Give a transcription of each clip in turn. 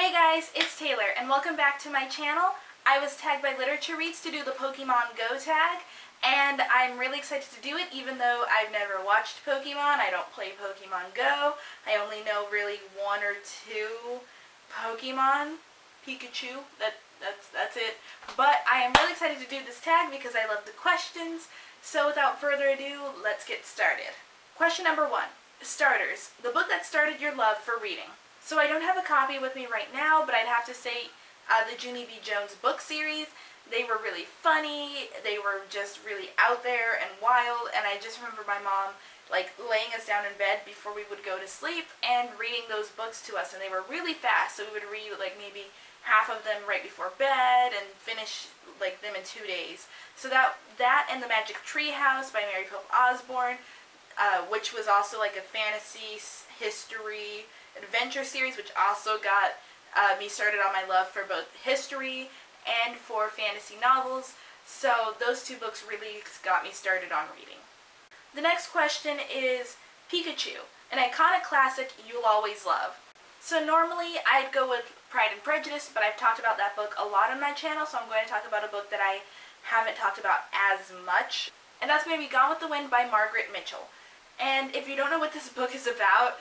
Hey guys, it's Taylor, and welcome back to my channel. I was tagged by Literatureads to do the Pokemon Go tag, and I'm really excited to do it even though I've never watched Pokemon. I don't play Pokemon Go. I only know really one or two Pokemon. Pikachu, that's it. But I am really excited to do this tag because I love the questions. So without further ado, let's get started. Question number 1. Starters. The book that started your love for reading. So I don't have a copy with me right now, but I'd have to say the Junie B. Jones book series. They were really funny, they were just really out there and wild, and I just remember my mom laying us down in bed before we would go to sleep and reading those books to us, and they were really fast, so we would read maybe half of them right before bed and finish them in 2 days. So that and The Magic Tree House by Mary Pope Osborne, which was also a fantasy history adventure series, which also got me started on my love for both history and for fantasy novels. So those two books really got me started on reading. The next question is Pikachu, an iconic classic you'll always love. So normally I'd go with Pride and Prejudice, but I've talked about that book a lot on my channel, so I'm going to talk about a book that I haven't talked about as much, and that's going to be Gone with the Wind by Margaret Mitchell. And if you don't know what this book is about,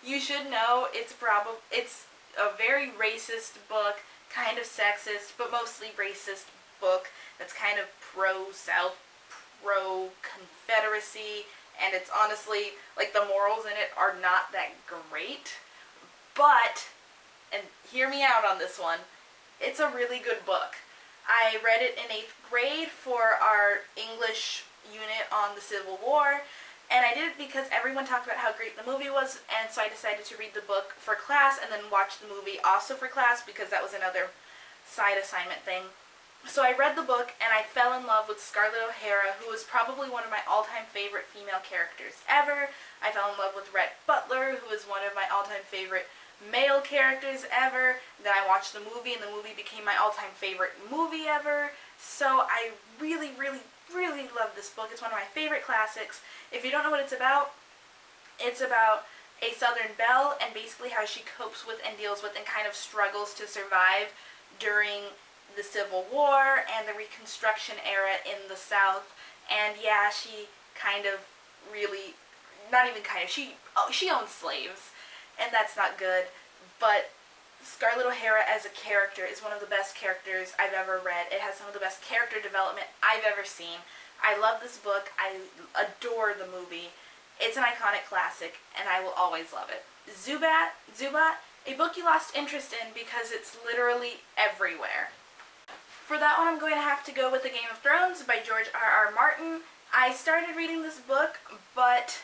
you should know it's a very racist book, kind of sexist, but mostly racist book that's kind of pro-South, pro-Confederacy, and it's honestly, the morals in it are not that great, but, and hear me out on this one, it's a really good book. I read it in 8th grade for our English unit on the Civil War, and I did it because everyone talked about how great the movie was, and so I decided to read the book for class and then watch the movie also for class because that was another side assignment thing. So I read the book and I fell in love with Scarlet O'Hara, who is probably one of my all-time favorite female characters ever. I fell in love with Rhett Butler, who is one of my all-time favorite male characters ever. Then I watched the movie, and the movie became my all-time favorite movie ever. So I really love this book. It's one of my favorite classics. If you don't know what it's about a Southern belle and basically how she copes with and deals with and kind of struggles to survive during the Civil War and the Reconstruction era in the South. And yeah, she kind of really, not even kind of, she owns slaves, and that's not good, but Scarlet O'Hara as a character is one of the best characters I've ever read. It has some of the best character development I've ever seen. I love this book. I adore the movie. It's an iconic classic, and I will always love it. Zubat, a book you lost interest in because it's literally everywhere. For that one, I'm going to have to go with The Game of Thrones by George R.R. Martin. I started reading this book, but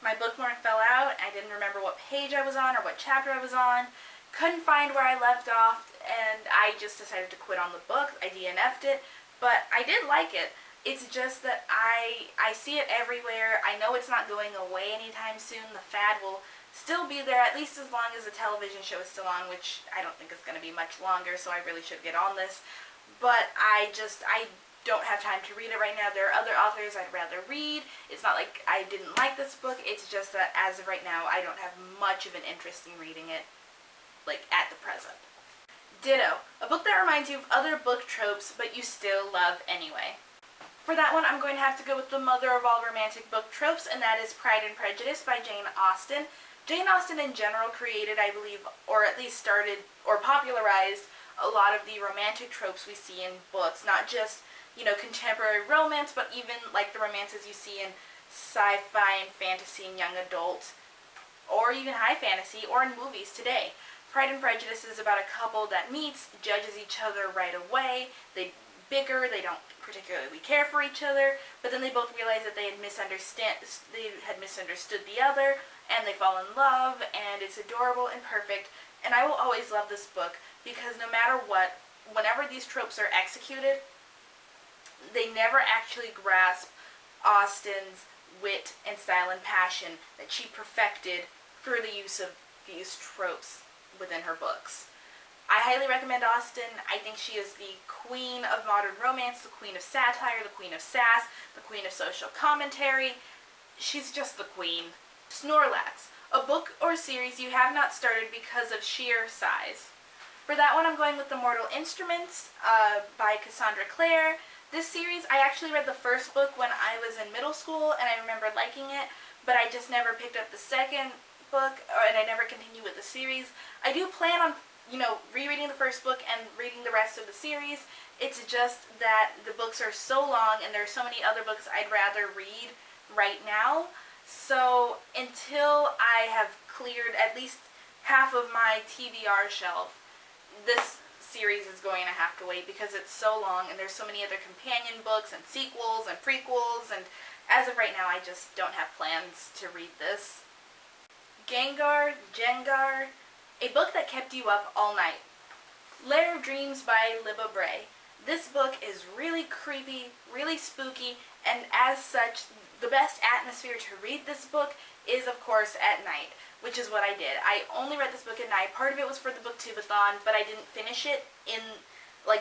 my bookmark fell out. I didn't remember what page I was on or what chapter I was on. Couldn't find where I left off, and I just decided to quit on the book. I DNF'd it, but I did like it. It's just that I see it everywhere. I know it's not going away anytime soon. The fad will still be there, at least as long as the television show is still on, which I don't think is going to be much longer, so I really should get on this. But I don't have time to read it right now. There are other authors I'd rather read. It's not like I didn't like this book. It's just that as of right now, I don't have much of an interest in reading it, at the present. Ditto, a book that reminds you of other book tropes, but you still love anyway. For that one, I'm going to have to go with the mother of all romantic book tropes, and that is Pride and Prejudice by Jane Austen. Jane Austen in general created, I believe, or at least started or popularized a lot of the romantic tropes we see in books, not just, contemporary romance, but even the romances you see in sci-fi and fantasy and young adult, or even high fantasy, or in movies today. Pride and Prejudice is about a couple that meets, judges each other right away, they bicker, they don't particularly care for each other, but then they both realize that they had misunderstood the other, and they fall in love, and it's adorable and perfect, and I will always love this book, because no matter what, whenever these tropes are executed, they never actually grasp Austen's wit and style and passion that she perfected through the use of these tropes within her books. I highly recommend Austen. I think she is the queen of modern romance, the queen of satire, the queen of sass, the queen of social commentary. She's just the queen. Snorlax, A book or series you have not started because of sheer size. For that one, I'm going with The Mortal Instruments by Cassandra Clare. This series, I actually read the first book when I was in middle school, and I remember liking it, but I just never picked up the second book, and I never continued with the series. I do plan on, rereading the first book and reading the rest of the series. It's just that the books are so long, and there are so many other books I'd rather read right now. So until I have cleared at least half of my TBR shelf, this series is going to have to wait because it's so long and there's so many other companion books and sequels and prequels, and as of right now I just don't have plans to read this. Jengar, a book that kept you up all night. Lair of Dreams by Libba Bray. This book is really creepy, really spooky, and as such, the best atmosphere to read this book is, of course, at night, which is what I did. I only read this book at night. Part of it was for the Booktubeathon, but I didn't finish it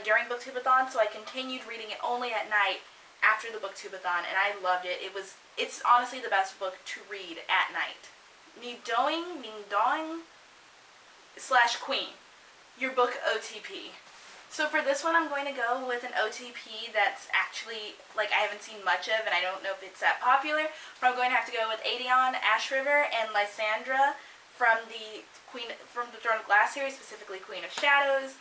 during Booktubeathon, so I continued reading it only at night after the Booktubeathon, and I loved it. It's honestly the best book to read at night. Ning Dong / Queen, your book OTP. So for this one, I'm going to go with an OTP that's actually, I haven't seen much of, and I don't know if it's that popular, but I'm going to have to go with Aedion, Ash River, and Lysandra from the Throne of Glass series, specifically Queen of Shadows.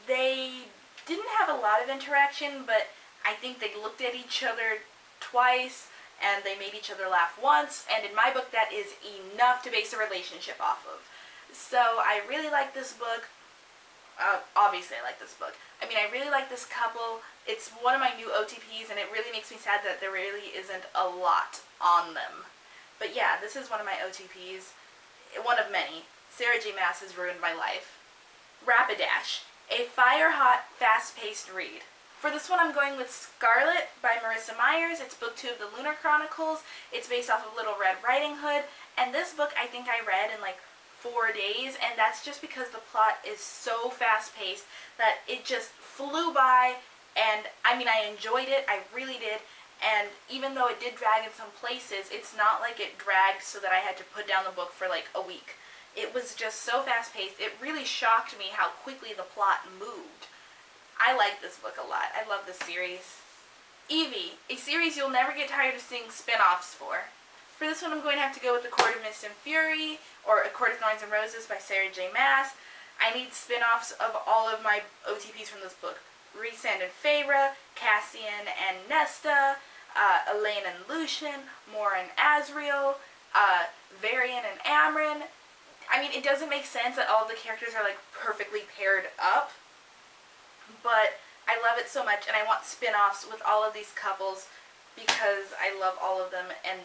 They didn't have a lot of interaction, but I think they looked at each other twice, and they made each other laugh once, and in my book, that is enough to base a relationship off of. So I really like this book. Obviously I like this book. I really like this couple. It's one of my new OTPs, and it really makes me sad that there really isn't a lot on them. But yeah, this is one of my OTPs. One of many. Sarah J. Maas has ruined my life. Rapidash, a fire-hot, fast-paced read. For this one, I'm going with Scarlet by Marissa Myers. It's book 2 of the Lunar Chronicles. It's based off of Little Red Riding Hood, and this book I think I read in 4 days, and that's just because the plot is so fast-paced that it just flew by, and I enjoyed it, I really did, and even though it did drag in some places, it's not like it dragged so that I had to put down the book for a week. It was just so fast-paced, it really shocked me how quickly the plot moved. I like this book a lot, I love this series. Evie, a series you'll never get tired of seeing spin-offs for. For this one, I'm going to have to go with The Court of Mist and Fury, or A Court of Thorns and Roses by Sarah J. Maas. I need spin-offs of all of my OTPs from this book. Rhysand and Feyre, Cassian and Nesta, Elaine and Lucian, Mor and Asriel, Varian and Amren. It doesn't make sense that all of the characters are perfectly paired up, but I love it so much, and I want spin-offs with all of these couples because I love all of them, and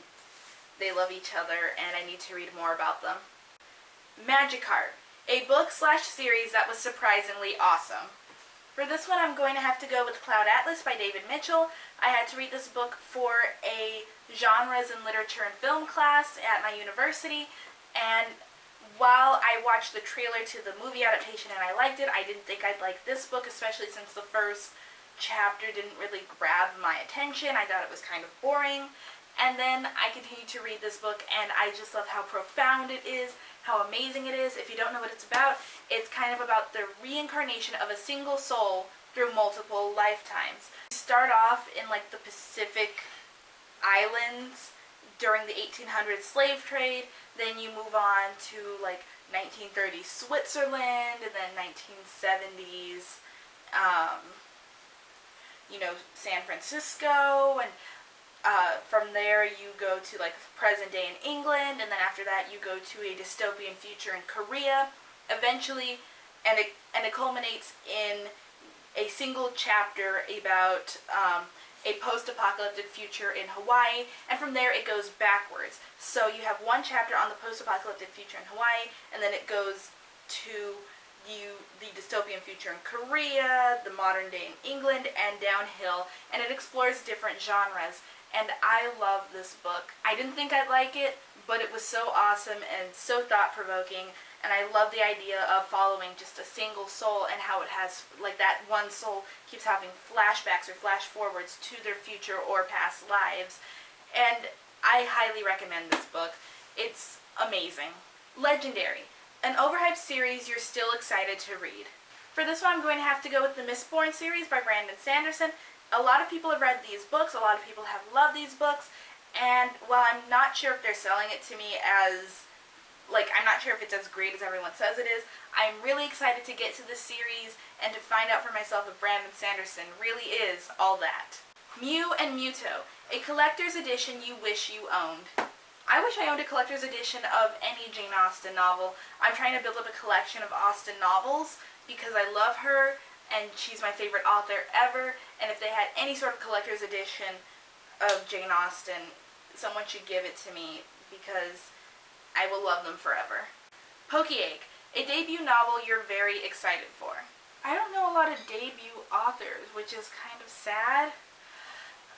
they love each other, and I need to read more about them. Magikarp, a book/series that was surprisingly awesome. For this one, I'm going to have to go with Cloud Atlas by David Mitchell. I had to read this book for a genres in literature and film class at my university, and while I watched the trailer to the movie adaptation and I liked it, I didn't think I'd like this book, especially since the first chapter didn't really grab my attention. I thought it was kind of boring. And then I continued to read this book, and I just love how profound it is, how amazing it is. If you don't know what it's kind of about the reincarnation of a single soul through multiple lifetimes. You start off in the Pacific Islands during the 1800s slave trade, then you move on to 1930s Switzerland, and then 1970s, San Francisco, and from there you go to present day in England, and then after that you go to a dystopian future in Korea, eventually, and it culminates in a single chapter about a post-apocalyptic future in Hawaii, and from there it goes backwards. So you have one chapter on the post-apocalyptic future in Hawaii, and then it goes to the dystopian future in Korea, the modern day in England, and downhill, and it explores different genres. And I love this book. I didn't think I'd like it, but it was so awesome and so thought-provoking, and I love the idea of following just a single soul and how it has, that one soul keeps having flashbacks or flash-forwards to their future or past lives. And I highly recommend this book. It's amazing. Legendary, an overhyped series you're still excited to read. For this one, I'm going to have to go with the Mistborn series by Brandon Sanderson. A lot of people have read these books, a lot of people have loved these books, and while I'm not sure if they're selling it to me as, I'm not sure if it's as great as everyone says it is, I'm really excited to get to this series and to find out for myself if Brandon Sanderson really is all that. Mew and Mewtwo, a collector's edition you wish you owned. I wish I owned a collector's edition of any Jane Austen novel. I'm trying to build up a collection of Austen novels because I love her and she's my favorite author ever, and if they had any sort of collector's edition of Jane Austen, someone should give it to me because I will love them forever. Pokeegg, a debut novel you're very excited for. I don't know a lot of debut authors, which is kind of sad.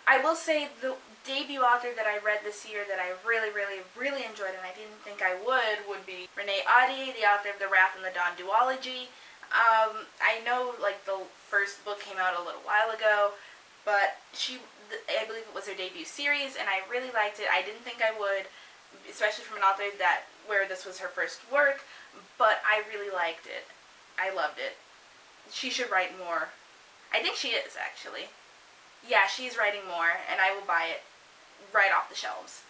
I will say the debut author that I read this year that I really, really, really enjoyed and I didn't think I would be Renee Ahdieh, the author of The Wrath and the Dawn duology. I know the first book came out a little while ago, but I believe it was her debut series and I really liked it. I didn't think I would, especially from an author where this was her first work, but I really liked it. I loved it. She should write more. I think she is, actually. Yeah, she's writing more, and I will buy it right off the shelves.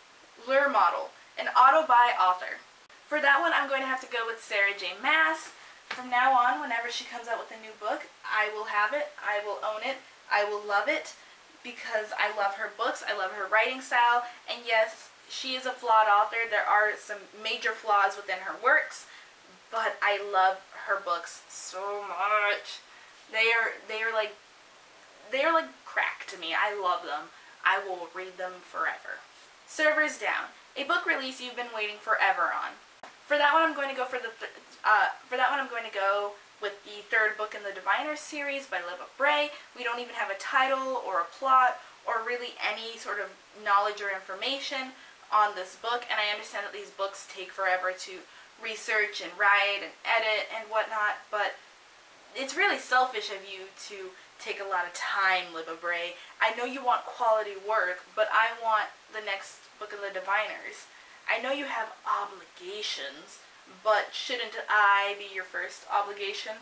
Lure Model, an auto-buy author. For that one, I'm going to have to go with Sarah J. Maas. From now on, whenever she comes out with a new book, I will have it, I will own it, I will love it, because I love her books, I love her writing style, and yes, she is a flawed author. There are some major flaws within her works, but I love her books so much. They are like crack to me. I love them. I will read them forever. Servers Down, a book release you've been waiting forever on. For that one, I'm going to go with the third book in the Diviners series by Libba Bray. We don't even have a title or a plot or really any sort of knowledge or information on this book, and I understand that these books take forever to research and write and edit and whatnot, but it's really selfish of you to take a lot of time, Libba Bray. I know you want quality work, but I want the next book of the Diviners. I know you have obligations, but shouldn't I be your first obligation?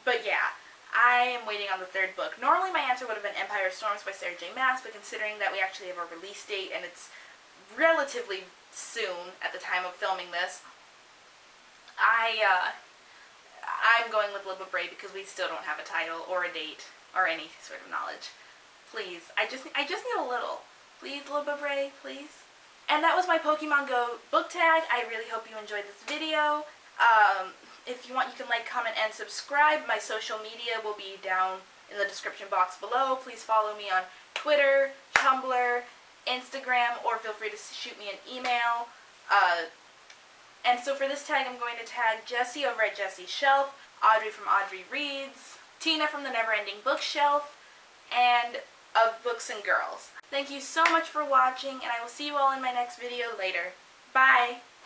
But yeah, I am waiting on the third book. Normally my answer would have been Empire Storms by Sarah J. Maas, but considering that we actually have a release date and it's relatively soon at the time of filming this, I'm going with Libba Bray because we still don't have a title or a date or any sort of knowledge. Please, I just need a little. Please, Libba Bray, please. And that was my Pokemon Go book tag. I really hope you enjoyed this video. If you want, you can like, comment, and subscribe. My social media will be down in the description box below. Please follow me on Twitter, Tumblr, Instagram, or feel free to shoot me an email. And so for this tag, I'm going to tag Jessie over at Jessie's Shelf, Audrey from Audrey Reads, Tina from the Neverending Bookshelf, and of Books and Girls. Thank you so much for watching, and I will see you all in my next video later. Bye!